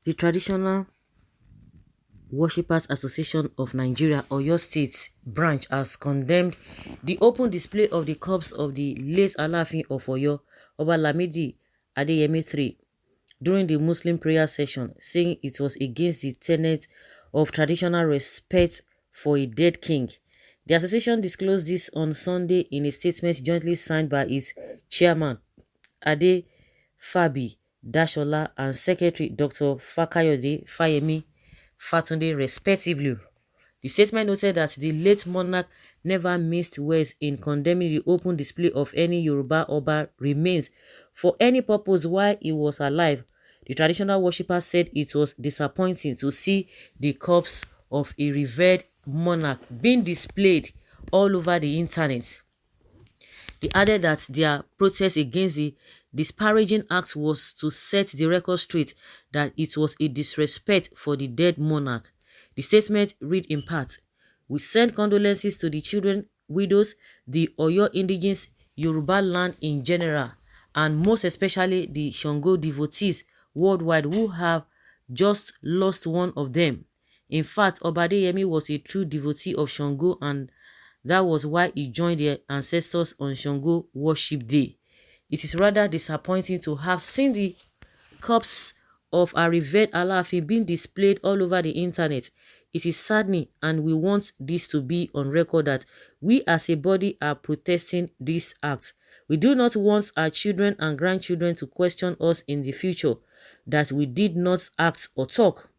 The Traditional Worshippers Association of Nigeria, Oyo State branch, has condemned the open display of the corpse of the late Alaafin of Oyo, Oba Lamidi Adeyemi III, during the Muslim prayer session, saying it was against the tenet of traditional respect for a dead king. The association disclosed this on Sunday in a statement jointly signed by its chairman, Ade Fabi Dashola, and Secretary Dr. Fakayode Fayemi Fatunde, respectively. The statement noted that the late monarch never missed words in condemning the open display of any Yoruba Oba remains for any purpose while he was alive. The traditional worshippers said it was disappointing to see the corpse of a revered monarch being displayed all over the internet. They added that their protest against the disparaging act was to set the record straight that it was a disrespect for the dead monarch. The statement read in part, "We send condolences to the children, widows, the Oyo indigenes, Yoruba land in general, and most especially the Shango devotees worldwide who have just lost one of them. In fact, Obadeyemi was a true devotee of Shango, and that was why he joined their ancestors on Shango Worship Day. It is rather disappointing to have seen the corpse of a revered Alaafin being displayed all over the internet. It is saddening, and we want this to be on record that we as a body are protesting this act. We do not want our children and grandchildren to question us in the future that we did not act or talk."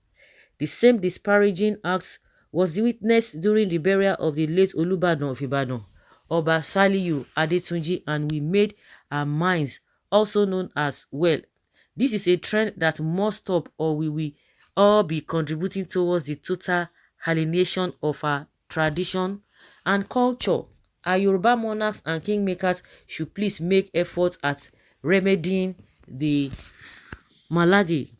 The same disparaging act was witnessed during the burial of the late Olubadan of Ibadan, Oba Saliu Adetunji, and we made our minds, also known as well. This is a trend that must stop, or we will all be contributing towards the total alienation of our tradition and culture. Our Yoruba monarchs and kingmakers should please make efforts at remedying the malady.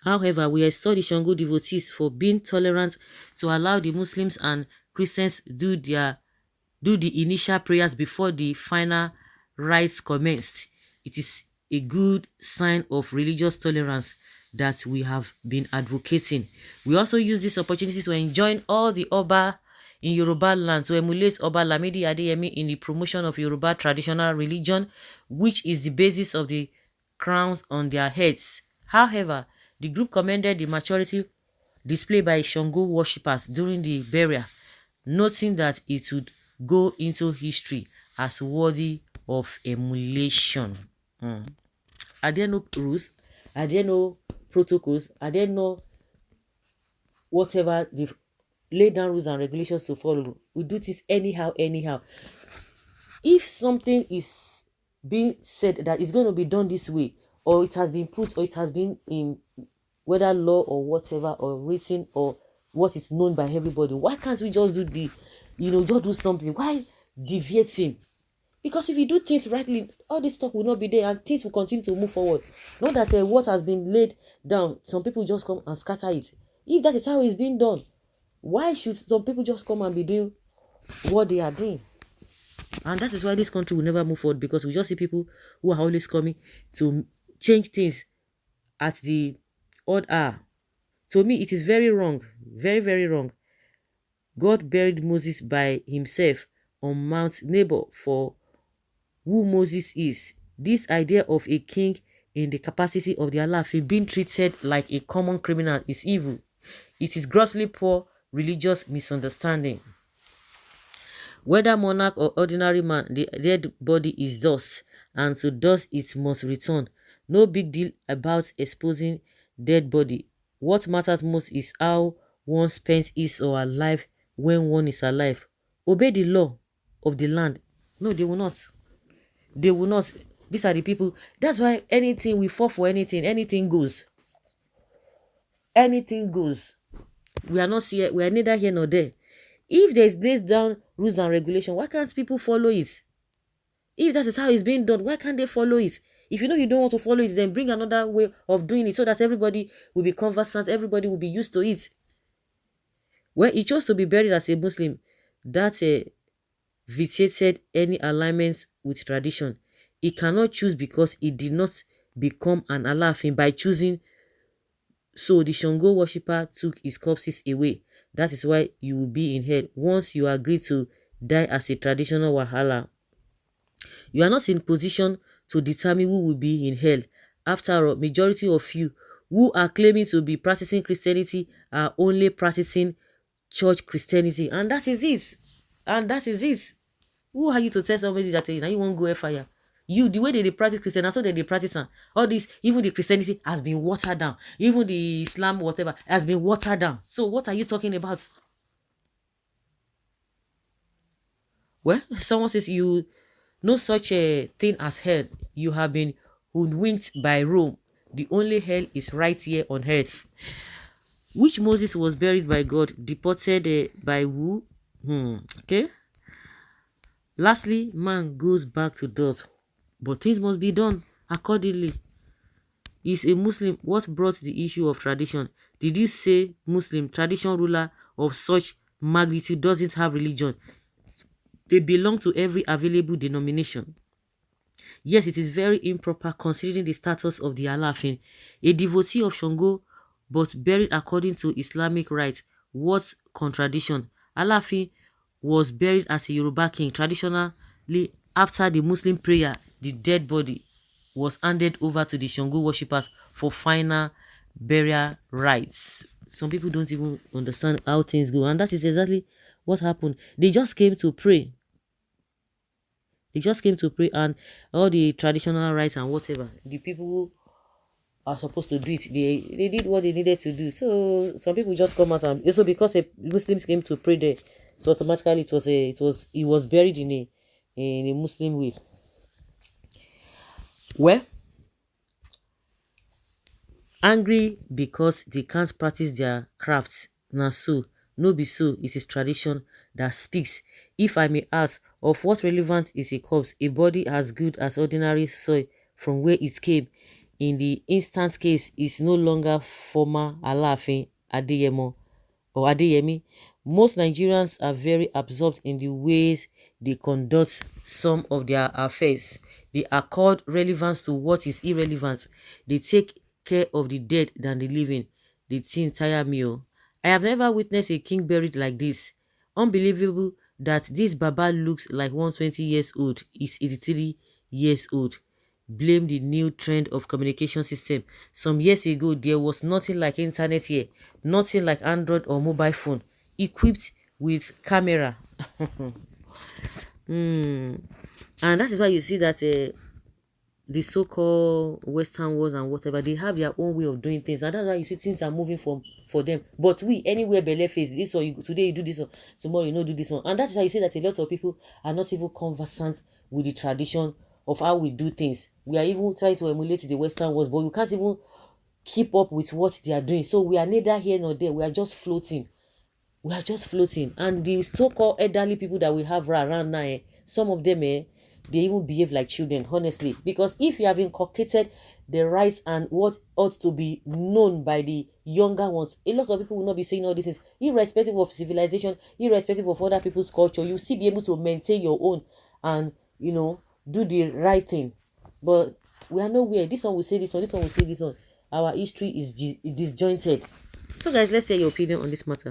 However, we extol the Shango devotees for being tolerant to allow the Muslims and Christians do the initial prayers before the final rites commenced. It is a good sign of religious tolerance that we have been advocating. We also use this opportunity to enjoin all the Oba in Yoruba land to emulate Oba Lamidi Adeyemi in the promotion of Yoruba traditional religion, which is the basis of the crowns on their heads. However, the group commended the maturity displayed by Shango worshippers during the burial, noting that it would go into history as worthy of emulation. Are there no rules? Are there no protocols? Are there no whatever the lay down rules and regulations to follow? We do this anyhow. If something is being said that it's going to be done this way, or it has been put, or it has been in whether law or whatever, or written, or what is known by everybody, why can't we just do just do something? Why deviating? Because if you do things rightly, all this talk will not be there and things will continue to move forward. Not that what has been laid down, some people just come and scatter it. If that is how it's being done, why should some people just come and be doing what they are doing? And that is why this country will never move forward, because we just see people who are always coming to change things at the odd hour. To me, it is very wrong, very, very wrong. God buried Moses by himself on Mount Nebo for who Moses is. This idea of a king in the capacity of the Alaafin being treated like a common criminal is evil. It is grossly poor religious misunderstanding. Whether monarch or ordinary man, the dead body is dust, and to dust it must return. No big deal about exposing dead body. What matters most is how one spends his or her life when one is alive. Obey the law of the land. No, they will not. They will not. These are the people. That's why anything we fall for, anything goes. Anything goes. We are not here. We are neither here nor there. If there is laid down rules and regulation, why can't people follow it? If that is how it's being done, why can't they follow it? If you know you don't want to follow it, then bring another way of doing it so that everybody will be conversant, everybody will be used to it. When he chose to be buried as a Muslim, that vitiated any alignment with tradition. He cannot choose because he did not become an Alaafin by choosing So the Shango worshipper took his corpses away. That is why you will be in hell once you agree to die as a traditional wahala. You are not in position to determine who will be in hell. After all, majority of you who are claiming to be practicing Christianity are only practicing church Christianity, and that is it. And that is it. Who are you to tell somebody that now you won't go fire? You, the way they practice Christian, that's what they practice. All this, even the Christianity has been watered down. Even the Islam, whatever, has been watered down. So what are you talking about? Well, someone says you no such a thing as hell. You have been hoodwinked by Rome. The only hell is right here on earth. Which Moses was buried by God, deported by who? Okay. Lastly, man goes back to dust, but things must be done accordingly. Is a Muslim. What brought the issue of tradition? Did you say Muslim tradition ruler of such magnitude doesn't have religion? They belong to every available denomination. Yes, it is very improper considering the status of the Alaafin, a devotee of Shango, but buried according to Islamic rites. What contradiction? Alaafin was buried as a Yoruba king. Traditionally, after the Muslim prayer, the dead body was handed over to the Shango worshippers for final burial rites. Some people don't even understand how things go, and that is exactly what happened. They just came to pray. They just came to pray, and all the traditional rites and whatever, the people who are supposed to do it, they did what they needed to do. So some people just come out, and also because Muslims came to pray there, so automatically it was buried in a Muslim way. Well, angry because they can't practice their crafts. Now so, no be so, it is tradition that speaks. If I may ask, of what relevance is a corpse, a body as good as ordinary soil from where it came? In the instant case, is no longer former Alaafin Adeyemo or Adeyemi. Most Nigerians are very absorbed in the ways they conduct some of their affairs. They accord relevance to what is irrelevant. They take care of the dead than the living. The thing tire me. I have never witnessed a king buried like this. Unbelievable that this Baba looks like 120 years old, is 83 years old. Blame the new trend of communication system. Some years ago, there was nothing like internet here, nothing like Android or mobile phone, equipped with camera. And that is why you see that the so-called Western world and whatever, they have their own way of doing things, and that's why you see things are moving for them. But we, anywhere belle face, this one, today you do this one, tomorrow you know do this one, and that's why you see that a lot of people are not even conversant with the tradition of how we do things. We are even trying to emulate the Western world, but we can't even keep up with what they are doing. So we are neither here nor there. We are just floating. We are just floating. And the so-called elderly people that we have around now, some of them, they even behave like children, honestly. Because if you have inculcated the rights and what ought to be known by the younger ones, a lot of people will not be saying all this is irrespective of civilization, irrespective of other people's culture. You still be able to maintain your own and, do the right thing. But we are nowhere. This one will say this one, this one will say this one. Our history is disjointed. So guys, let's hear your opinion on this matter.